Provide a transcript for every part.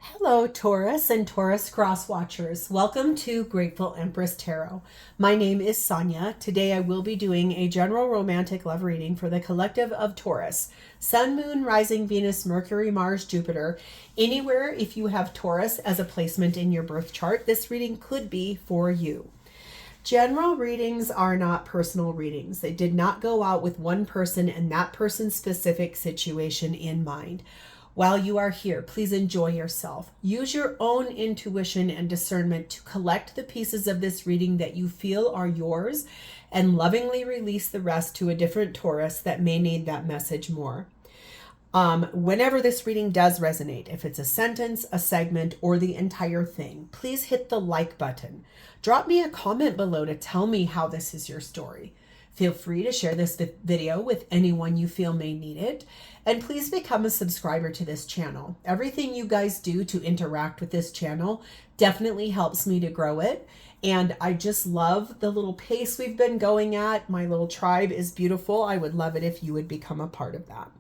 Hello, Taurus and Taurus cross watchers. Welcome to Grateful Empress Tarot. My name is Sonia. Today I will be doing a general romantic love reading for the collective of Taurus. Sun, Moon, Rising, Venus, Mercury, Mars, Jupiter. Anywhere if you have Taurus as a placement in your birth chart, this reading could be for you. General readings are not personal readings. They did not go out with one person and that person's specific situation in mind. While you are here, please enjoy yourself. Use your own intuition and discernment to collect the pieces of this reading that you feel are yours and lovingly release the rest to a different Taurus that may need that message more. Whenever this reading does resonate, if it's a sentence, a segment, or the entire thing, please hit the like button. Drop me a comment below to tell me how this is your story. Feel free to share this video with anyone you feel may need it. And please become a subscriber to this channel. Everything you guys do to interact with this channel definitely helps me to grow it. And I just love the little pace we've been going at. My little tribe is beautiful. I would love it if you would become a part of that.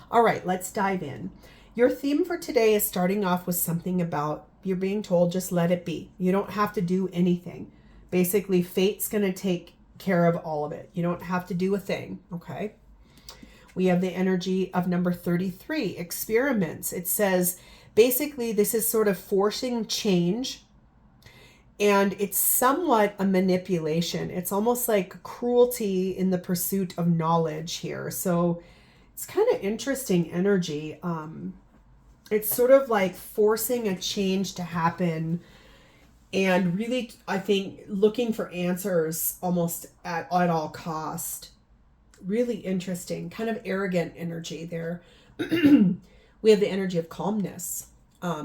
All right, let's dive in. Your theme for today is starting off with something about you're being told just let it be. You don't have to do anything. Basically, fate's going to take care of all of it. You don't have to do a thing, okay? We have the energy of number 33, experiments. It says, basically, this is sort of forcing change, and it's somewhat a manipulation. It's almost like cruelty in the pursuit of knowledge here. So it's kind of interesting energy. It's sort of like forcing a change to happen and really, I think, looking for answers almost at all cost. Really interesting, kind of arrogant energy there. We have the energy of calmness.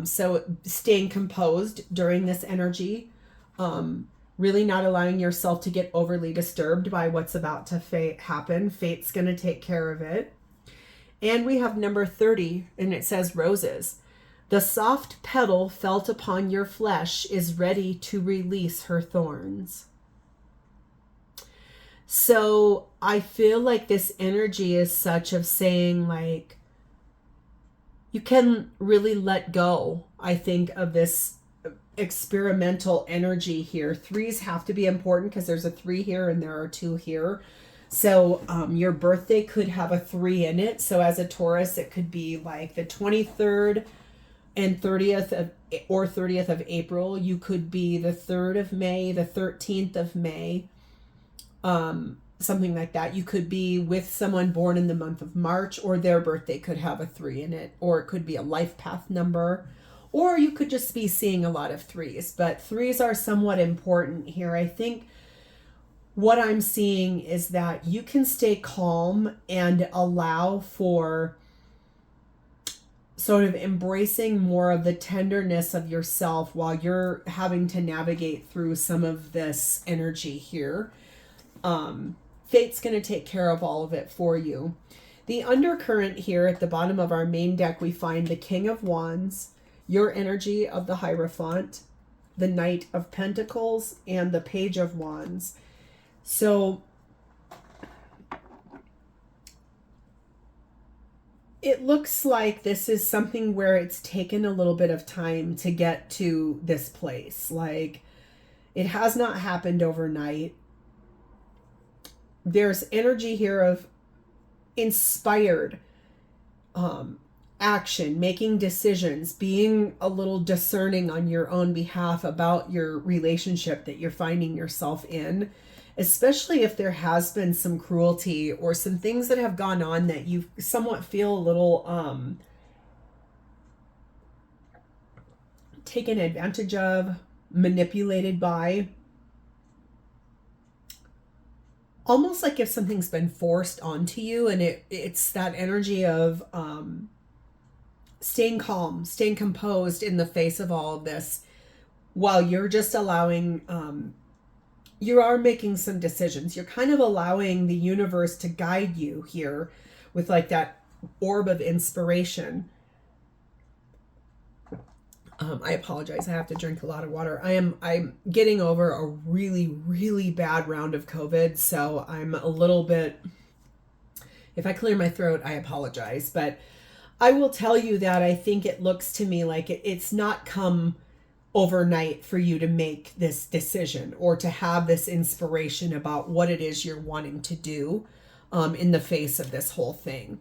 So staying composed during this energy, really not allowing yourself to get overly disturbed by what's about to happen. Fate's going to take care of it. And we have number 30, and it says roses. The soft petal felt upon your flesh is ready to release her thorns. So I feel like this energy is such of saying, like, you can really let go, I think, of this experimental energy here. Threes have to be important because there's a 3 here and there are 2 here. So your birthday could have a 3 in it. So as a Taurus, it could be like the 23rd and 30th of April. You could be the 3rd of May, the 13th of May. Something like that. You could be with someone born in the month of March, or their birthday could have a 3 in it, or it could be a life path number, or you could just be seeing a lot of 3s, but 3s are somewhat important here. I think what I'm seeing is that you can stay calm and allow for sort of embracing more of the tenderness of yourself while you're having to navigate through some of this energy here. Fate's going to take care of all of it for you. The undercurrent here at the bottom of our main deck, we find the King of Wands, your energy of the Hierophant, the Knight of Pentacles, and the Page of Wands. So it looks like this is something where it's taken a little bit of time to get to this place. Like, it has not happened overnight. There's energy here of inspired action, making decisions, being a little discerning on your own behalf about your relationship that you're finding yourself in, especially if there has been some cruelty or some things that have gone on that you somewhat feel a little taken advantage of, manipulated by. Almost like if something's been forced onto you, and it's that energy of staying calm, staying composed in the face of all of this, while you're just allowing, you are making some decisions. You're kind of allowing the universe to guide you here with like that orb of inspiration. I apologize. I have to drink a lot of water. I'm getting over a really, really bad round of COVID. So I'm a little bit, if I clear my throat, I apologize. But I will tell you that I think it looks to me like it's not come overnight for you to make this decision or to have this inspiration about what it is you're wanting to do in the face of this whole thing.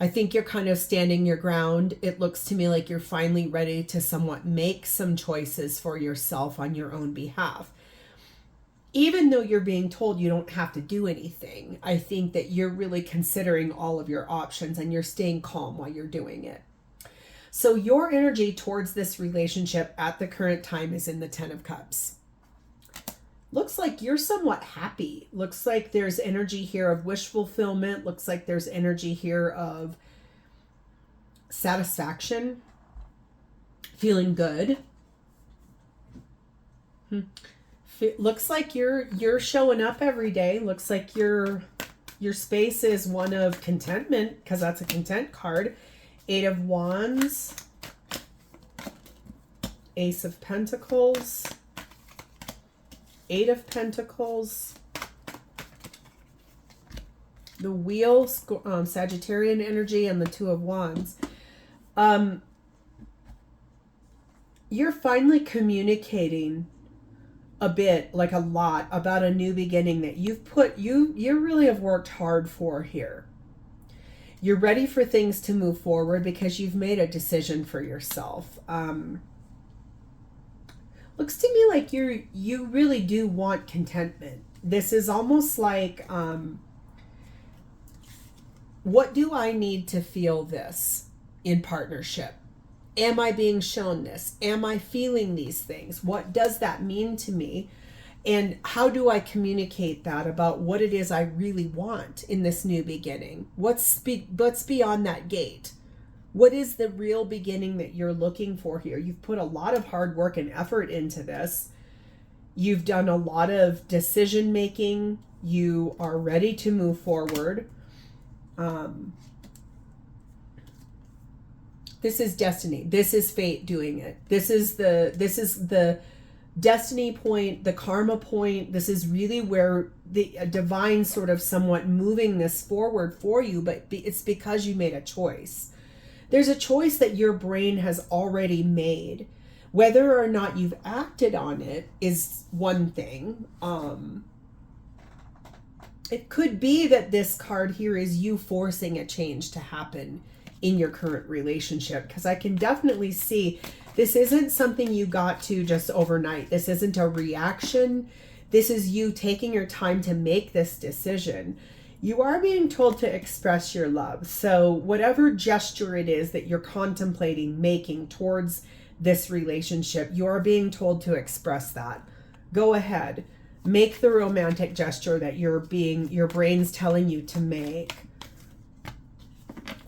I think you're kind of standing your ground. It looks to me like you're finally ready to somewhat make some choices for yourself on your own behalf. Even though you're being told you don't have to do anything, I think that you're really considering all of your options and you're staying calm while you're doing it. So your energy towards this relationship at the current time is in the Ten of Cups. Looks like you're somewhat happy. Looks like there's energy here of wish fulfillment. Looks like there's energy here of satisfaction, feeling good. Looks like you're showing up every day. Looks like your space is one of contentment, because that's a content card. 8 of Wands, Ace of Pentacles, 8 of Pentacles, the Wheel, Sagittarian energy, and the 2 of Wands. You're finally communicating a bit, like a lot, about a new beginning that you really have worked hard for here. You're ready for things to move forward because you've made a decision for yourself. Looks to me like you really do want contentment. This is almost like, what do I need to feel this in partnership? Am I being shown this? Am I feeling these things? What does that mean to me? And how do I communicate that about what it is I really want in this new beginning? What's beyond that gate? What is the real beginning that you're looking for here? You've put a lot of hard work and effort into this. You've done a lot of decision making. You are ready to move forward. This is destiny. This is fate doing it. This is the destiny point, the karma point. This is really where the divine sort of somewhat moving this forward for you, but it's because you made a choice. There's a choice that your brain has already made. Whether or not you've acted on it is one thing. It could be that this card here is you forcing a change to happen in your current relationship, because I can definitely see this isn't something you got to just overnight. This isn't a reaction. This is you taking your time to make this decision. You are being told to express your love. So whatever gesture it is that you're contemplating making towards this relationship, you are being told to express that. Go ahead. Make the romantic gesture that your brain's telling you to make.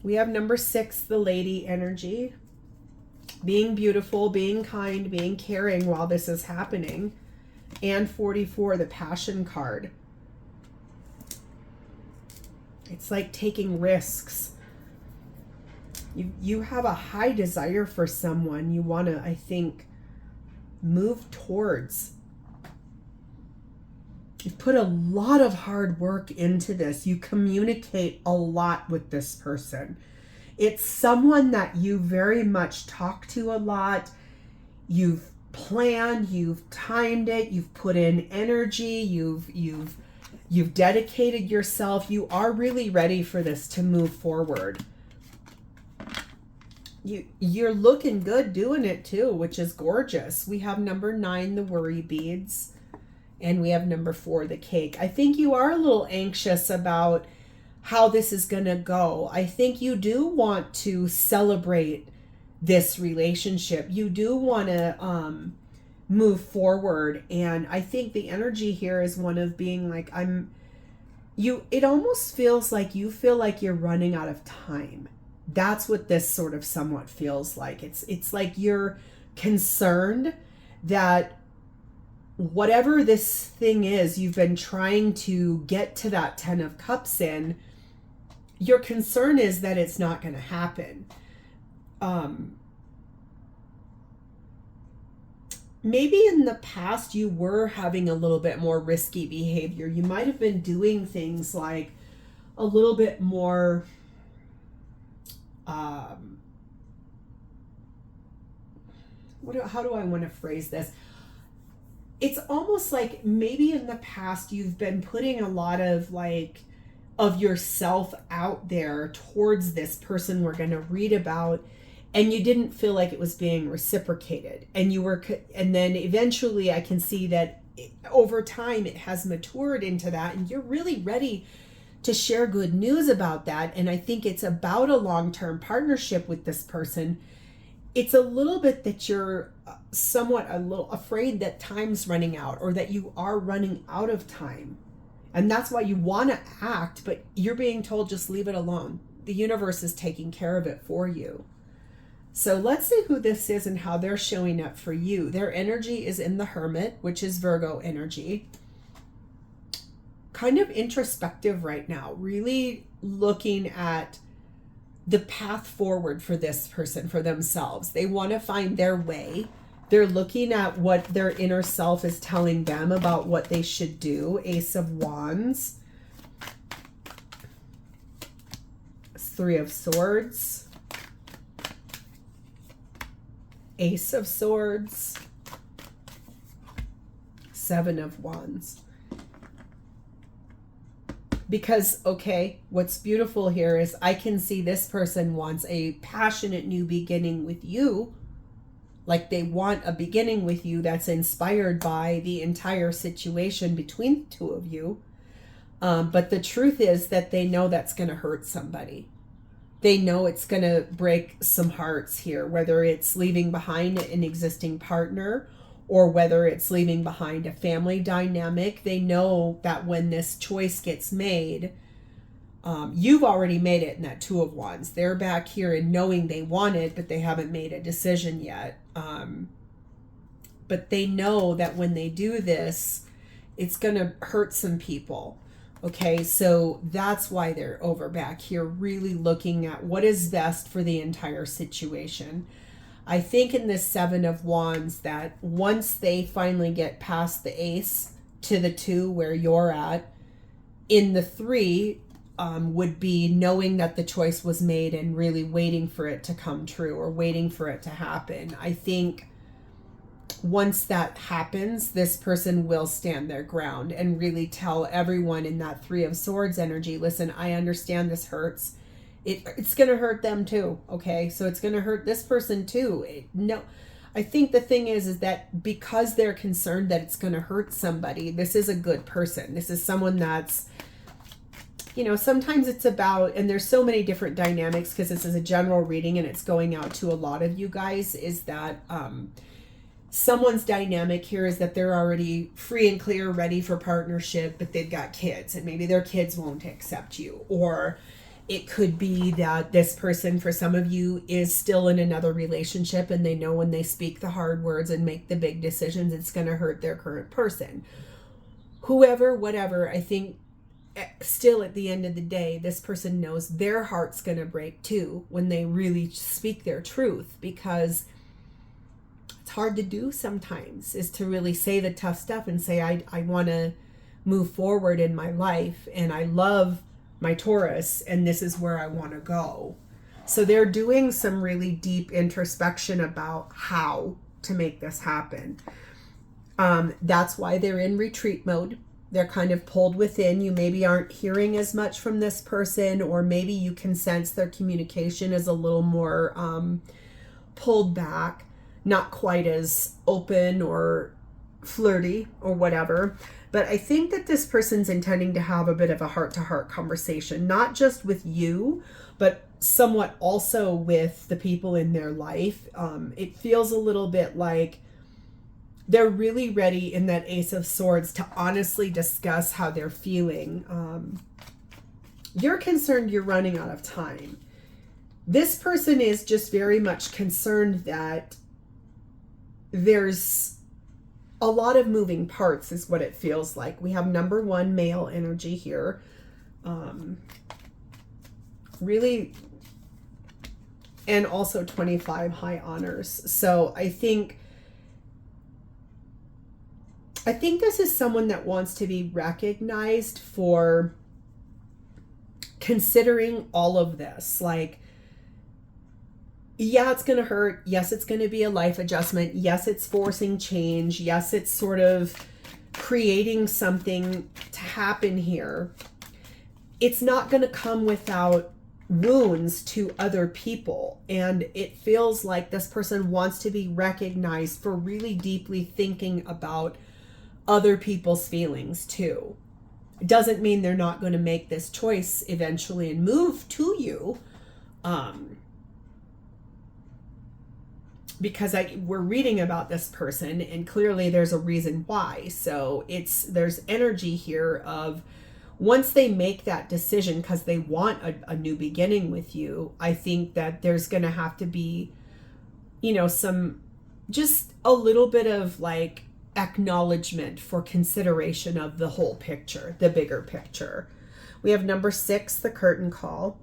We have number 6, the lady energy. Being beautiful, being kind, being caring while this is happening. And 44, the passion card. It's like taking risks. You have a high desire for someone you want to, I think, move towards. You put a lot of hard work into this. You communicate a lot with this person. It's someone that you very much talk to a lot. You've planned, you've timed it, you've put in energy, you've dedicated yourself. You are really ready for this to move forward. You're looking good doing it too, which is gorgeous. We have number 9, the worry beads. And we have number 4, the cake. I think you are a little anxious about how this is going to go. I think you do want to celebrate this relationship. You do want to move forward. And I think the energy here is one of being like, it almost feels like you feel like you're running out of time. That's what this sort of somewhat feels like. It's like you're concerned that whatever this thing is you've been trying to get to that 10 of Cups in, your concern is that it's not going to happen. Maybe in the past you were having a little bit more risky behavior. You might have been doing things like a little bit more how do I want to phrase this? It's almost like maybe in the past you've been putting a lot of of yourself out there towards this person we're going to read about, and you didn't feel like it was being reciprocated, and then eventually I can see that over time it has matured into that, and you're really ready to share good news about that. And I think it's about a long-term partnership with this person. It's a little bit that you're somewhat a little afraid that time's running out, or that you are running out of time. And that's why you want to act, but you're being told just leave it alone. The universe is taking care of it for you. So let's see who this is and how they're showing up for you. Their energy is in the Hermit, which is Virgo energy. Kind of introspective right now, really looking at the path forward for this person, for themselves. They want to find their way. They're looking at what their inner self is telling them about what they should do. Ace of Wands. Three of Swords. Ace of Swords. Seven of Wands. Because, okay, what's beautiful here is I can see this person wants a passionate new beginning with you. Like they want a beginning with you that's inspired by the entire situation between the two of you. But the truth is that they know that's going to hurt somebody. They know it's going to break some hearts here, whether it's leaving behind an existing partner or whether it's leaving behind a family dynamic. They know that when this choice gets made, you've already made it in that Two of Wands. They're back here and knowing they want it, but they haven't made a decision yet. But they know that when they do this, it's going to hurt some people. Okay, so that's why they're over back here, really looking at what is best for the entire situation. I think in this Seven of Wands that once they finally get past the Ace to the Two where you're at, in the Three would be knowing that the choice was made and really waiting for it to come true or waiting for it to happen. I think once that happens, this person will stand their ground and really tell everyone in that Three of Swords energy, listen, I understand this hurts. It's going to hurt them too. Okay. So it's going to hurt this person too. I think the thing is that because they're concerned that it's going to hurt somebody, this is a good person. This is someone that's, sometimes it's about, and there's so many different dynamics because this is a general reading and it's going out to a lot of you guys, is that, someone's dynamic here is that they're already free and clear, ready for partnership, but they've got kids and maybe their kids won't accept you. Or it could be that this person, for some of you, is still in another relationship and they know when they speak the hard words and make the big decisions, it's going to hurt their current person. Whoever, whatever, I think still at the end of the day, this person knows their heart's going to break too when they really speak their truth, because it's hard to do sometimes, is to really say the tough stuff and say, I want to move forward in my life and I love my Taurus and this is where I want to go. So they're doing some really deep introspection about how to make this happen. That's why they're in retreat mode. They're kind of pulled within. You maybe aren't hearing as much from this person, or maybe you can sense their communication is a little more pulled back, not quite as open or flirty or whatever. But I think that this person's intending to have a bit of a heart-to-heart conversation, not just with you, but somewhat also with the people in their life. It feels a little bit like they're really ready in that Ace of Swords to honestly discuss how they're feeling. You're concerned you're running out of time. This person is just very much concerned that there's a lot of moving parts, is what it feels like. We have number 1 male energy here. Really, and also 25 high honors. So I think this is someone that wants to be recognized for considering all of this. Like, yeah, it's going to hurt. Yes, it's going to be a life adjustment. Yes, it's forcing change. Yes, it's sort of creating something to happen here. It's not going to come without wounds to other people. And it feels like this person wants to be recognized for really deeply thinking about other people's feelings too. It doesn't mean they're not going to make this choice eventually and move to you. Because we're reading about this person and clearly there's a reason why. So there's energy here of once they make that decision because they want a new beginning with you, I think that there's going to have to be, some, just a little bit of like acknowledgement for consideration of the whole picture, the bigger picture. We have number 6, the curtain call.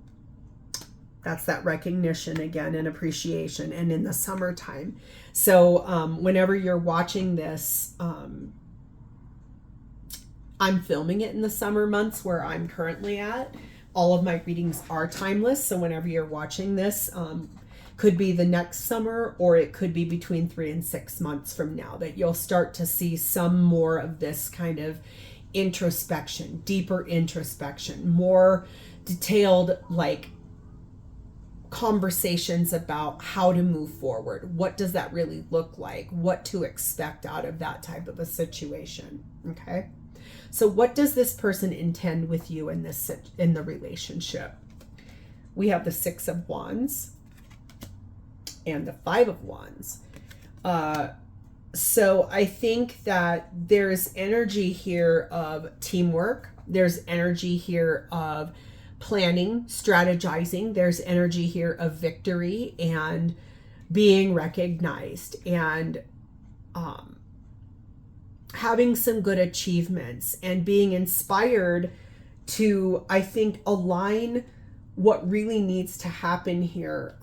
That's that recognition again and appreciation, and in the summertime. So whenever you're watching this, I'm filming it in the summer months where I'm currently at. All of my readings are timeless. So whenever you're watching this, could be the next summer, or it could be between 3 and 6 months from now that you'll start to see some more of this kind of introspection, deeper introspection, more detailed, like, conversations about how to move forward. What does that really look like? What to expect out of that type of a situation. Okay. So what does this person intend with you in the relationship? We have the 6 of Wands and the 5 of Wands. So I think that there's energy here of teamwork. There's energy here of planning, strategizing. There's energy here of victory and being recognized and having some good achievements and being inspired to, I think, align what really needs to happen here.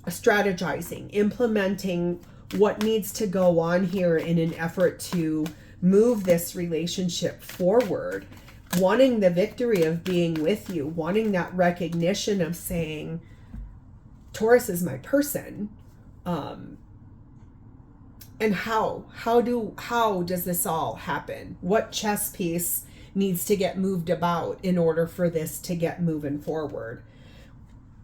Strategizing, implementing what needs to go on here in an effort to move this relationship forward. Wanting the victory of being with you, wanting that recognition of saying, Taurus is my person. And how does this all happen? What chess piece needs to get moved about in order for this to get moving forward?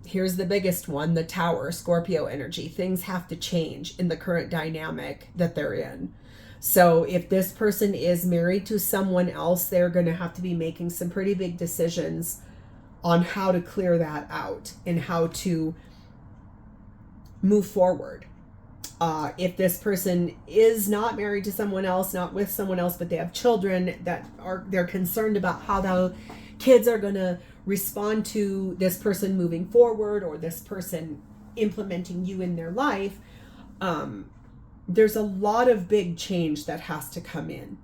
Here's the biggest one, the Tower, Scorpio energy. Things have to change in the current dynamic that they're in. So if this person is married to someone else, they're going to have to be making some pretty big decisions on how to clear that out and how to move forward. If this person is not married to someone else, not with someone else, but they have children they're concerned about how the kids are going to respond to this person moving forward or this person implementing you in their life, there's a lot of big change that has to come in.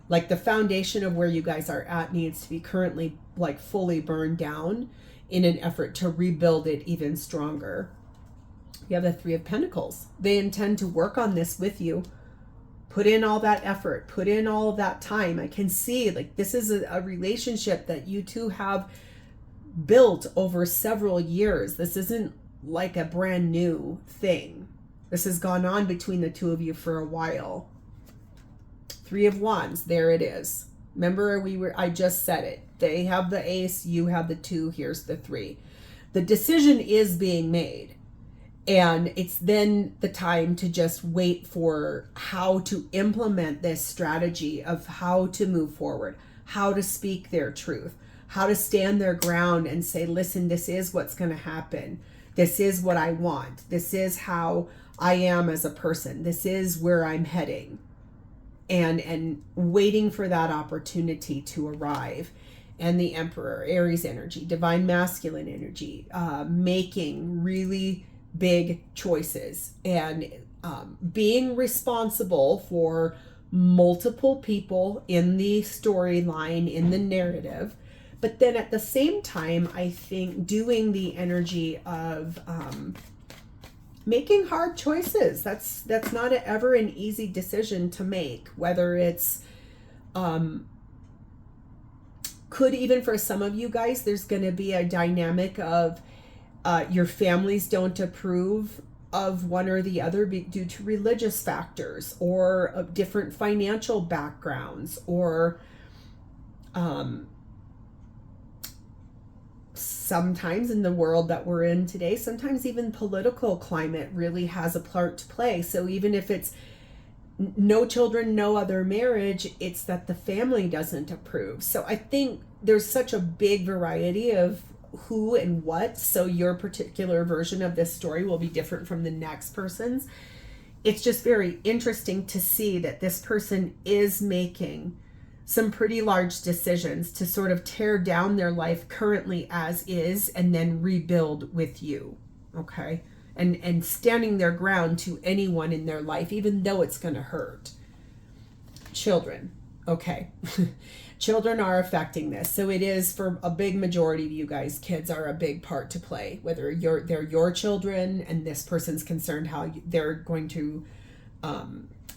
Like the foundation of where you guys are at needs to be currently like fully burned down in an effort to rebuild it even stronger. You have the 3 of Pentacles. They intend to work on this with you. Put in all that effort, put in all of that time. I can see like this is a relationship that you two have built over several years. This isn't like a brand new thing. This has gone on between the two of you for a while. 3 of Wands, there it is. Remember I just said it. They have the ace, you have the 2, here's the 3. The decision is being made. And it's then the time to just wait for how to implement this strategy of how to move forward, how to speak their truth, how to stand their ground and say, listen, this is what's going to happen. This is what I want. This is how I am as a person. This is where I'm heading. And waiting for that opportunity to arrive. And the Emperor, Aries energy, divine masculine energy, making really big choices and being responsible for multiple people in the storyline, in the narrative. But then at the same time, I think doing the energy of making hard choices. That's not ever an easy decision to make, whether it's could even for some of you guys, there's going to be a dynamic of Your families don't approve of one or the other due to religious factors or different financial backgrounds, or sometimes in the world that we're in today, sometimes even political climate really has a part to play. So even if it's no children, no other marriage, it's that the family doesn't approve. So I think there's such a big variety of who and what, so your particular version of this story will be different from the next person's. It's just very interesting to see that this person is making some pretty large decisions to sort of tear down their life currently as is and then rebuild with you, okay? And standing their ground to anyone in their life, even though it's going to hurt. Children, okay. Children are affecting this. So it is, for a big majority of you guys, kids are a big part to play. Whether they're your children and this person's concerned how they're going to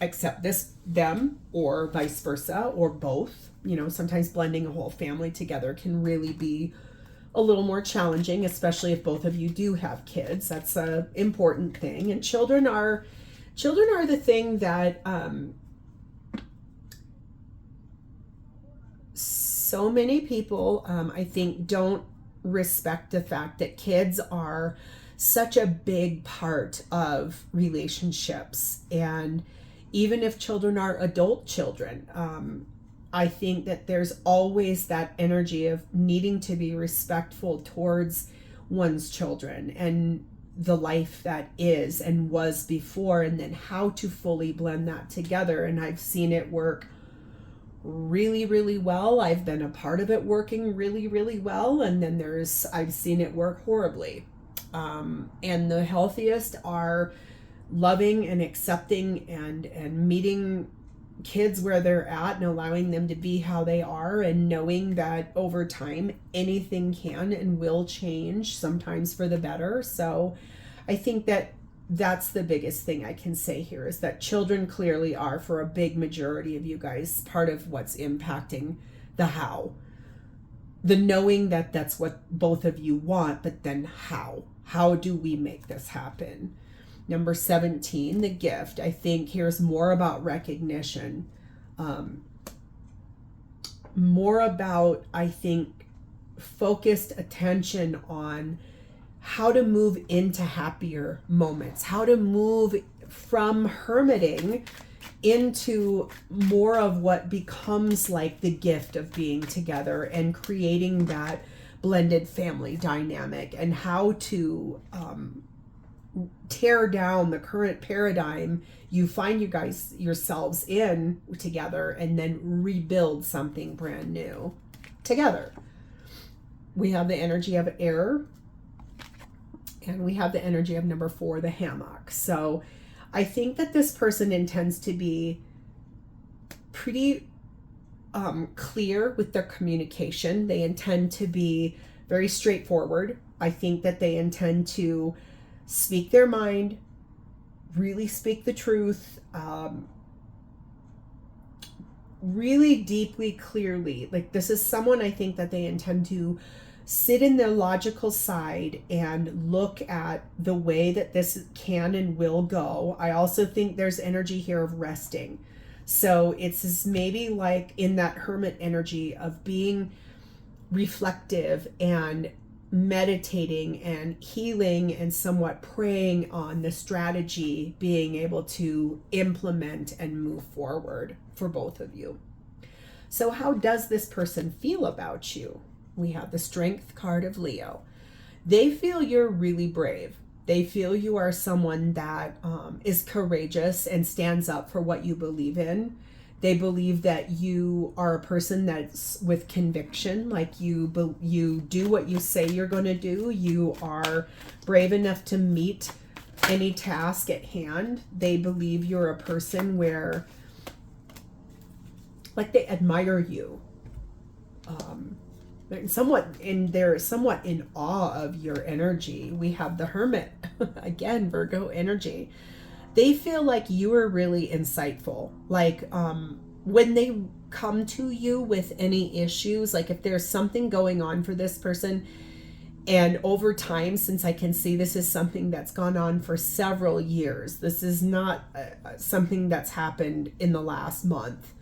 accept them, or vice versa, or both. You know, sometimes blending a whole family together can really be a little more challenging, especially if both of you do have kids. That's an important thing. And children are the thing that so many people, I think, don't respect the fact that kids are such a big part of relationships. And even if children are adult children, I think that there's always that energy of needing to be respectful towards one's children and the life that is and was before, and then how to fully blend that together. And I've seen it work really, really well. I've been a part of it working really, really well. And then I've seen it work horribly. And the healthiest are loving and accepting and meeting kids where they're at and allowing them to be how they are, and knowing that over time anything can and will change, sometimes for the better. So I think that that's the biggest thing I can say here, is that children clearly are, for a big majority of you guys, part of what's impacting the how. The knowing that that's what both of you want, but then how do we make this happen? Number 17, the gift. I think here's more about recognition. More about, I think, focused attention on how to move into happier moments, how to move from hermiting into more of what becomes like the gift of being together and creating that blended family dynamic, and how to tear down the current paradigm you find you guys yourselves in together, and then rebuild something brand new together. We have the energy of air, and we have the energy of number 4, the hammock. So I think that this person intends to be pretty clear with their communication. They intend to be very straightforward. I think that they intend to speak their mind, really speak the truth, really deeply, clearly. Like, this is someone, I think, that they intend to sit in their logical side and look at the way that this can and will go. I also think there's energy here of resting. So it's maybe like in that hermit energy of being reflective and meditating and healing and somewhat praying on the strategy, being able to implement and move forward for both of you. So how does this person feel about you? We have the Strength card of Leo. They feel you're really brave. They feel you are someone that is courageous and stands up for what you believe in. They believe that you are a person that's with conviction, like you do what you say you're going to do. You are brave enough to meet any task at hand. They believe you're a person where, like, they admire you. They're somewhat in awe of your energy. We have the Hermit, again, Virgo energy. They feel like you are really insightful. Like, when they come to you with any issues, like if there's something going on for this person And over time, since I can see this is something that's gone on for several years, this is not something that's happened in the last month.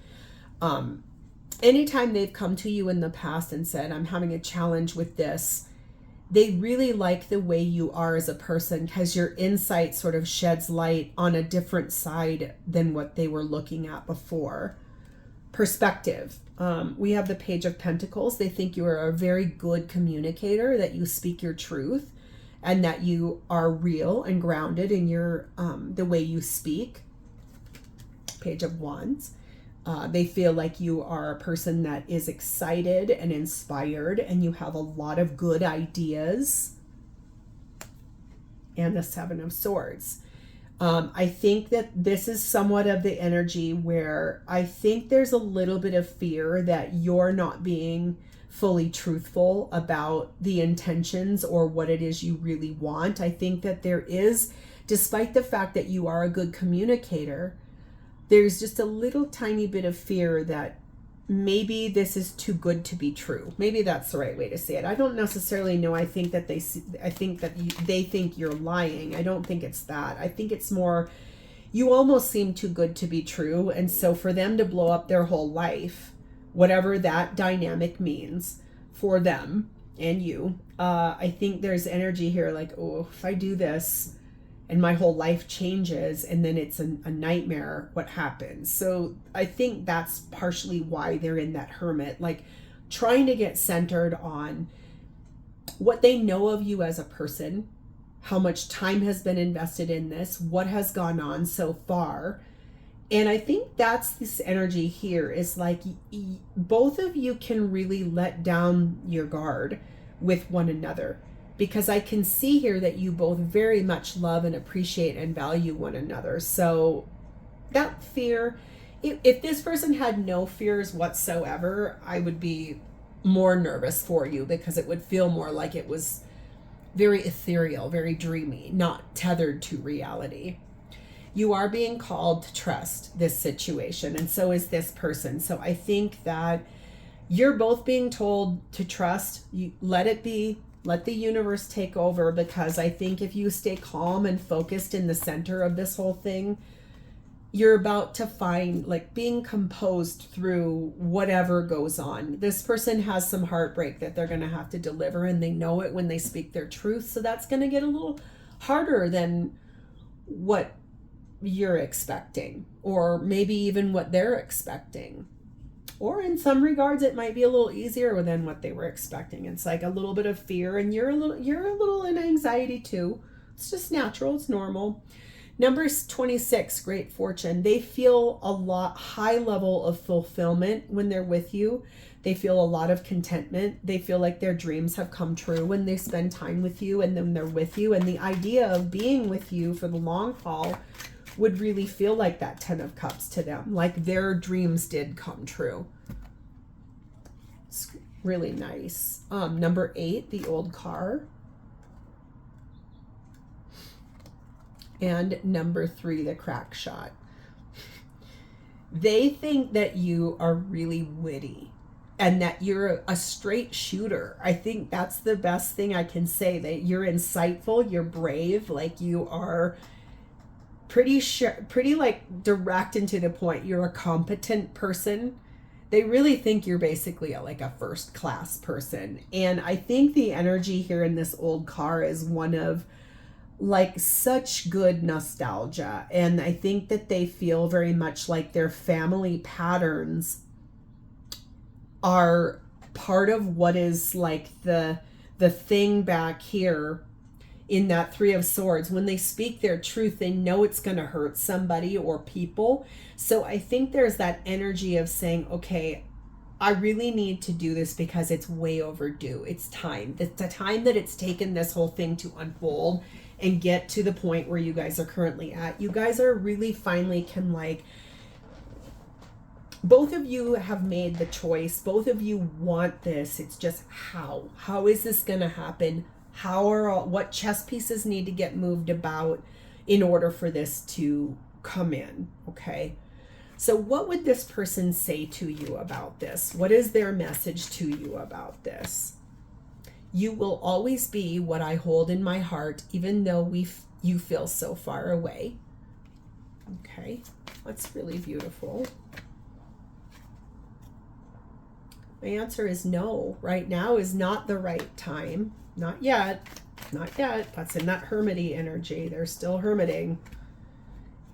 Anytime they've come to you in the past and said, I'm having a challenge with this, they really like the way you are as a person, because your insight sort of sheds light on a different side than what they were looking at before. Perspective. We have the Page of Pentacles. They think you are a very good communicator, that you speak your truth, and that you are real and grounded in your the way you speak. Page of Wands. They feel like you are a person that is excited and inspired, and you have a lot of good ideas. And the Seven of Swords. I think that this is somewhat of the energy where I think there's a little bit of fear that you're not being fully truthful about the intentions or what it is you really want. I think that there is, despite the fact that you are a good communicator, there's just a little tiny bit of fear that maybe this is too good to be true. Maybe that's the right way to say it. I don't necessarily know. I think that they think you're lying. I don't think it's that. I think it's more, you almost seem too good to be true. And so for them to blow up their whole life, whatever that dynamic means for them and you, I think there's energy here like, oh, if I do this and my whole life changes and then it's a nightmare, what happens? So I think that's partially why they're in that hermit, like trying to get centered on what they know of you as a person, how much time has been invested in this, what has gone on so far. And I think that's this energy here is like both of you can really let down your guard with one another. Because I can see here that you both very much love and appreciate and value one another. So that fear, if this person had no fears whatsoever, I would be more nervous for you, because it would feel more like it was very ethereal, very dreamy, not tethered to reality. You are being called to trust this situation, and so is this person. So I think that you're both being told to trust. You let it be. Let the universe take over, because I think if you stay calm and focused in the center of this whole thing, you're about to find, like, being composed through whatever goes on. This person has some heartbreak that they're going to have to deliver, and they know it when they speak their truth. So that's going to get a little harder than what you're expecting, or maybe even what they're expecting. Or in some regards, it might be a little easier than what they were expecting. It's like a little bit of fear, and you're a little in anxiety too. It's just natural. It's normal. Number 26, Great Fortune. They feel a high level of fulfillment when they're with you. They feel a lot of contentment. They feel like their dreams have come true when they spend time with you and then they're with you. And the idea of being with you for the long haul would really feel like that 10 of Cups to them, like their dreams did come true. It's really nice. Number 8, the Old Car. And number 3, the Crack Shot. They think that you are really witty and that you're a straight shooter. I think that's the best thing I can say, that you're insightful, you're brave, like you are pretty like direct and to the point. You're a competent person. They really think you're basically like a first class person. And I think the energy here in this Old Car is one of like such good nostalgia. And I think that they feel very much like their family patterns are part of what is like the thing back here in that 3 of Swords. When they speak their truth, they know it's going to hurt somebody or people. So I think there's that energy of saying, okay, I really need to do this because it's way overdue. It's time. The time that it's taken this whole thing to unfold and get to the point where you guys are currently at. You guys are really finally can like, both of you have made the choice. Both of you want this. It's just how is this going to happen? What chess pieces need to get moved about in order for this to come in? Okay. So what would this person say to you about this? What is their message to you about this? You will always be what I hold in my heart, even though you feel so far away. Okay, that's really beautiful. My answer is no. Right now is not the right time. Not yet. Not yet. That's in that hermity energy. They're still hermiting.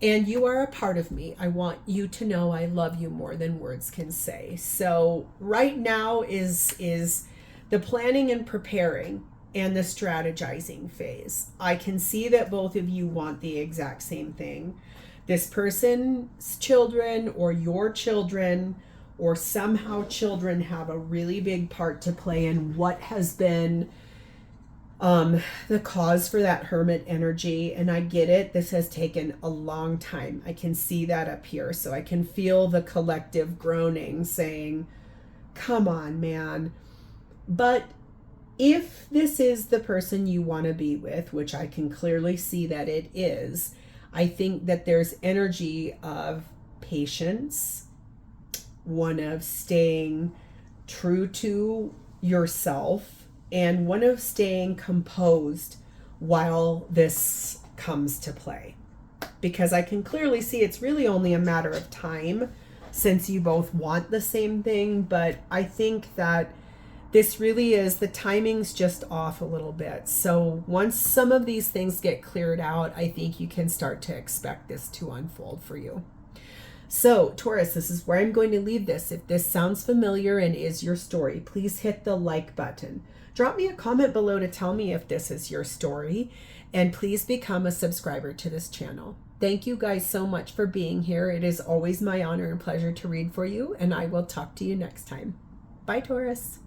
And you are a part of me. I want you to know I love you more than words can say. So right now is the planning and preparing and the strategizing phase. I can see that both of you want the exact same thing. This person's children or your children, or somehow children, have a really big part to play in what has been the cause for that hermit energy. And I get it. This has taken a long time. I can see that up here. So I can feel the collective groaning saying, come on, man. But if this is the person you want to be with, which I can clearly see that it is, I think that there's energy of patience, one of staying true to yourself, and one of staying composed while this comes to play. Because I can clearly see it's really only a matter of time since you both want the same thing. But I think that this really is, the timing's just off a little bit. So once some of these things get cleared out, I think you can start to expect this to unfold for you. So Taurus, this is where I'm going to leave this. If this sounds familiar and is your story, please hit the like button. Drop me a comment below to tell me if this is your story, and please become a subscriber to this channel. Thank you guys so much for being here. It is always my honor and pleasure to read for you, and I will talk to you next time. Bye, Taurus.